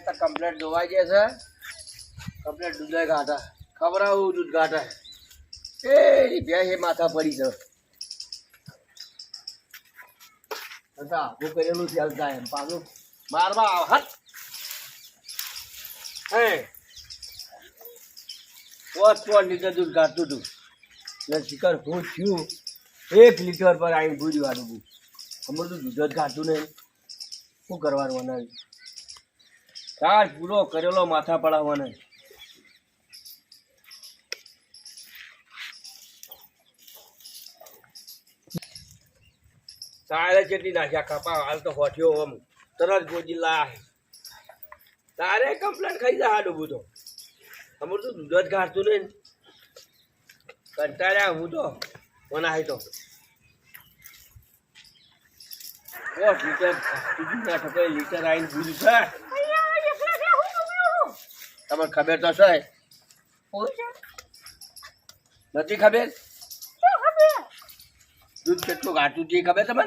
તો કમ્પ્લેટ ધોવાઈ ગયા છે કમ્પ્લેટ દૂધ ગાટા ખવડાવું દૂધ ગાટા એ ભેંસ માથા પડી છે હું કરેલું ચાલતા એમ પાછું મારવા આવ હે 5 લીટર દૂધ કાઢતું હતું ને શિખર હું થયું 1 લીટર પર આવીને ભૂજવાનું બું અમારું તો દૂધ જ કાઢતું ને શું કરવાનું બનાવ્યું કાળ પૂરો કરેલો માથા પડાવવાનો તારે કેટલી નાખ્યા કપા હાલ તો હોઠ્યો આમ તરત ગોજી લાય તારે કમ્પ્લેટ ખાઈ જા ડૂબું તો અમારું તો દૂધ જ કાઢતું ને કંટાળ્યા હું તો બનાવી તો 5 લીટર ના ઠપે લીટર આવીને ભૂલી છે તમને ખબર તો છે નથી ખબર દૂધ કેટલું કાઢતું હતું એ ખબર તમને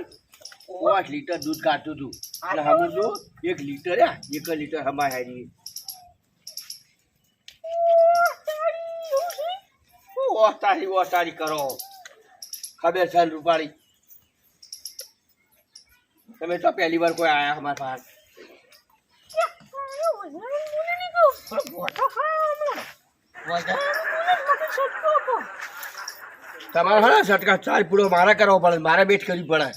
5 લીટર દૂધ કાઢતું હતું અને હમું જો 1 લીટર 1 લીટર હમા હારી તારી કરો ખબર છે રૂપાળી તમે તો પહેલી વાર કોઈ આયા અમારા પાસે તમારે હા સટકા 4 પૂડો મારા કરવો પડે મારે બેટ કરવી પડે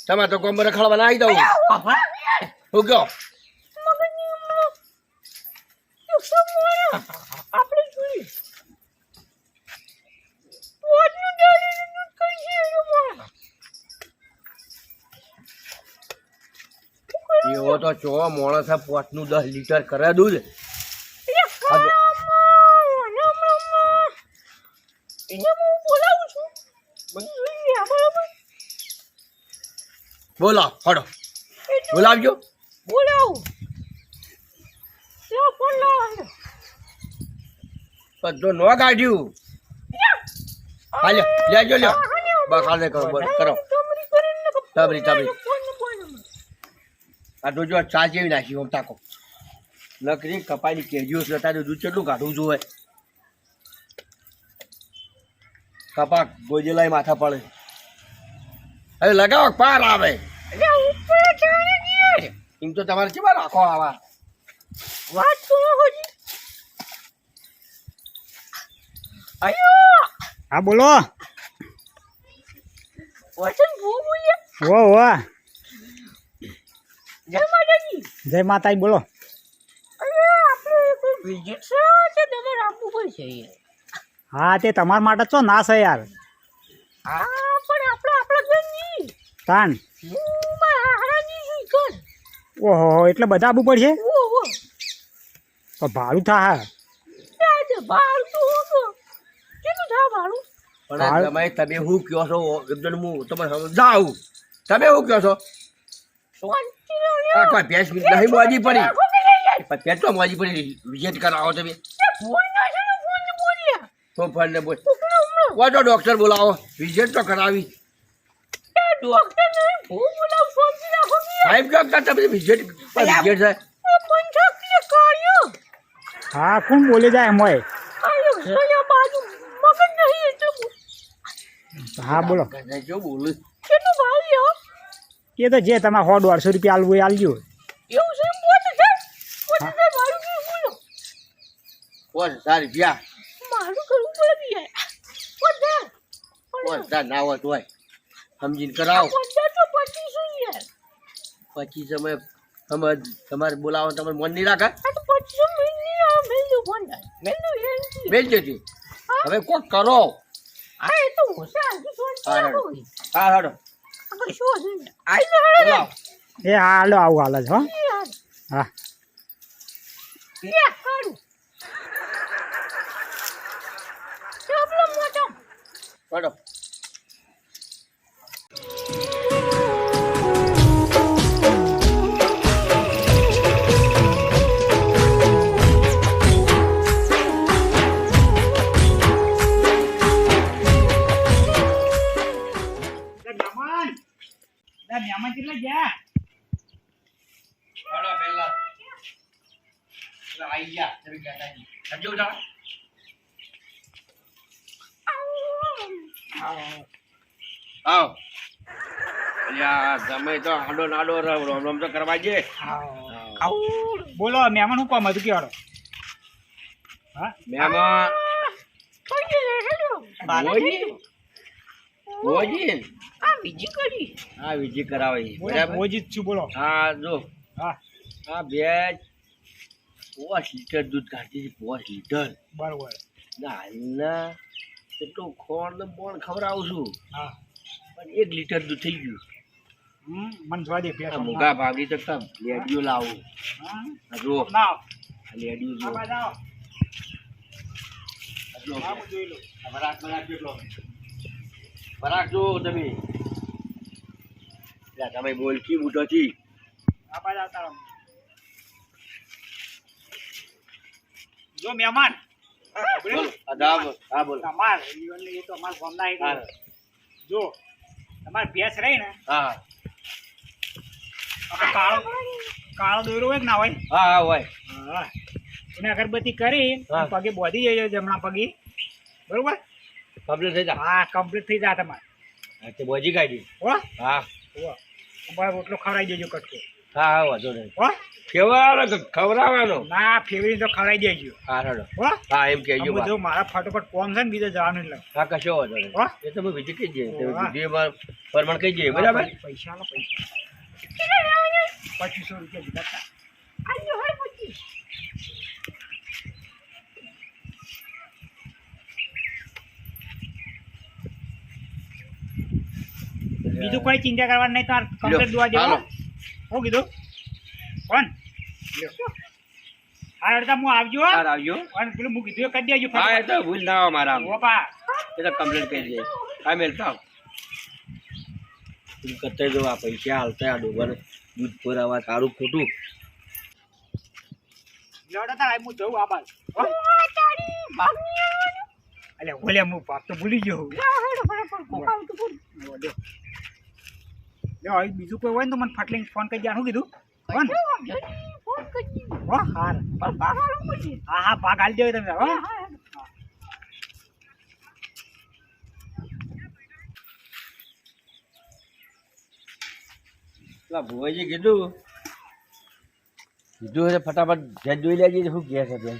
તમારે તો કોમ્બર ખળ બનાવી દઉં હું કયો એવો તો ચો માણસ 5 નું 10 લીટર કરે દૂધ બોલો હડો બોલાવજો બધો ન કાઢ્યું હાલે લેજો લ્યો બખાલે કરો કરો તબરી આ તો જો ચા જેવી નાખી આમ તાકો નકરી કપાઈ કેજીઓ જતા દૂધ કેટલું કાઢવું જોઈએ કપા ગોજેલાય માથા પડે હવે લગાવો પાર આવે એમ તો તમારે કેવા રાખો આવા વાત હા બોલો જય માતાજી બોલો હા તે તમારા માટે તો ના છે યાર તાન ઓહો એટલે બધા આવવું પડશે તો ભાડું થાય પણ તમે શું કહો છો એકદમ હું તમે સમજાવું તમે શું કહો છો કોઈ ભેંસ નહીં મોજી પડી ભેંસ તો મોજી પડી વિઝિટ કરાવો તમે ફોન ને બોલ વાજો ડોક્ટર બોલાવો વિઝિટ તો કરાવી સાહેબ ડોક્ટર તમે વિઝિટ વિઝિટ છે હા કોણ બોલે જાય મોય હા બોલો જો બોલું એ તો જે તમે 100-150 રૂપિયા આલવું એ આલજો સારી ભ્યા ના હોય તો સમજીને કરાવો પછી તમે તમારે બોલાવો તમે મન નહીં રાખે મેલજો હવે કોક કરો હા હાડો એ હા હાલો આવું હાલ જ હો હા હાડો મહેમાન કેટલા ગયા પહેલા આઈ ગયા તમે કહેતા નહીં સમજો જાવ આવ અલ્યા તમે તો હાડો નાડો રોમ રોમ તો કરવા જે બોલો મહેમાન હું કોમ હતું કેવાડો હા મહેમાન ઓજી હા વિજી કરાવે બરાબર મોજી જ છું બોલો હા જો હા હા ભેજ 5 લીટર દૂધ કાઢી છે 5 લીટર બરોબર ના એટલું ખોળ ને બોણ ખવડાવું છું હા પણ 1 લીટર દૂધ થઈ ગયું મન જોવા દે આ મોગા ભાગી તો કમ લેડિયો લાવું હા જો ના લેડિયો જો આ જાઓ આટલો હા હું જોઈ લઉં બરાક કેટલો બરાક જો તમે લા તમે બોલકી મોટોથી આ બાજુ આવતા રહો જો મહેમાન બોલ હા બોલ તમાર જીવનને એ તો અમાર ગામના એક હા જો તમાર ભેંસ રહી ને હા આપણે કાળો દોરો હોય કે ના હોય હા હા હોય હા એને અગરબત્તી કરી હા. પગે બોધી જાય જમણા પગે બરોબર કમ્પ્લીટ થઈ જા હા કમ્પ્લીટ થઈ જાય તમારે તે બોજી કાઢી હો હા હો અમારે રોટલો ખવડાવી દેજો કટકો હા હા વાંધો નહીં હો ખવડાવવાનો ના ફેવરી તો ખવડાવી દેજો હા રડો હો હા એમ કહેજો આમ જો મારા ફટોફટ કોમ છે ને બીજે જવાનું એટલે હા કશો વાંધો નહીં હો એ તો બીજું કઈ જઈએ તમે હા. વિડીયોમાં પરમાણ કઈ જઈએ બરાબર પૈસા લો પૈસા 2500 રૂપિયા દીધા બીજું કોઈ ચિંતા કરવાની નહીં તાર કમ્પ્લીટ દુઆ દેવો હાલો. હું કીધું કોણ હા અડધા હું આવજો હો. હા આવજો અને પેલું હું કીધું એ કરી દેજો હા એ તો ભૂલ ના હોય મારા ઓ પા એ તો કમ્પ્લીટ કરી દઈએ હા મેલતા તું કરતા જો આ પૈસા હાલતા આ ડોબર દૂધ પુરાવા સારું ખોટું લેવડો તાર હું જઉં આ બાજુ હો. અલે ઓલે હું પાક તો ભૂલી ગયો હું લે હવે બીજું કોઈ હોય ને તો મને ફટલીને ફોન કરી દેવાનું શું કીધું કોણ હો હાર હા હા ભાગ હાલી દેવો તમે હો પેલા ભુવાજી કીધું એટલે ફટાફટ ઘેર જોઈ લેજે શું કહે છે બેન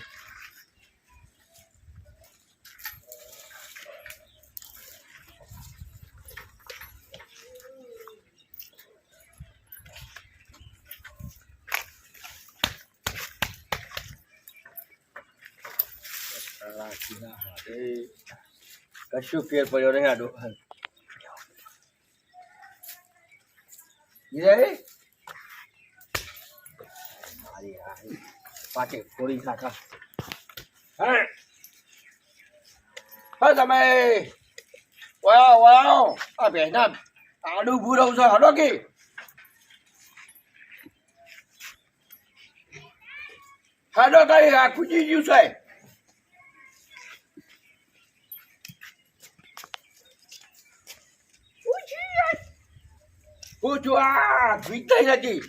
કશું ફેર પડ્યો નહીં આડો પાકે થોડી નાખા હા તમે વાવ વાવ આ બેના આડું ભૂરવ છો હડો કે હડો કઈ આ ખૂજી ગયું છે પૂછું આ ભીતાઈ નથી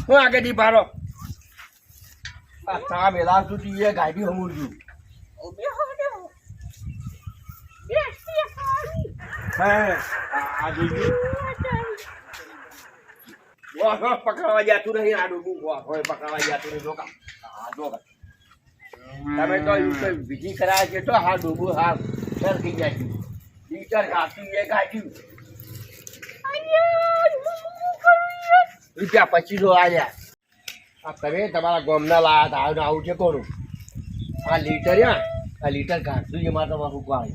હું આગળથી પાડો આ તા મેલા સુધી એ ગાડી હમું પકડવા જતું નહીં આડું હોય પકડવા જતું નહીં જોકા હા જોકા તમે તો બીજી કરાવે છે તો હા ડૂબું હા સર થઈ જાય છે લીટર કાપી એ કાઢ્યું રૂપિયા 2500 આવ્યા આ તમે તમારા ગોમના લાયા હતા આવું છે કોનું આ લીટર આ લીટર કાઢશું એમાં તમારે મૂકવા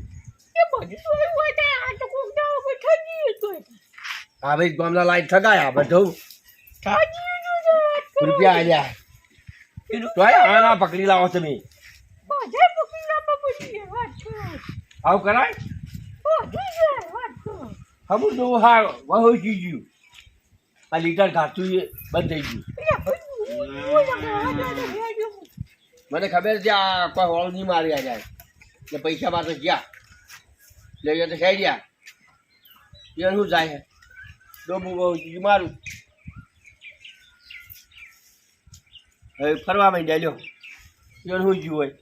હા ભાઈ ગોમના લાઈટ થગાયા બધું રૂપિયા આવ્યા તો આના પકડી લાવો તમે આવું કરાય હમું તો હા વહુ જી ગયું આ લીટર ઘાટું એ બંધ થઈ ગયું મને ખબર છે આ કોઈ હોળ નહીં મારી જાય એટલે પૈસા માટે ગયા લઈ તો થઈ ગયા એ શું જાય ડોબું બહુ મારું હવે ફરવા માંડ્યા લ્યો ઈવન શું જ્યું હોય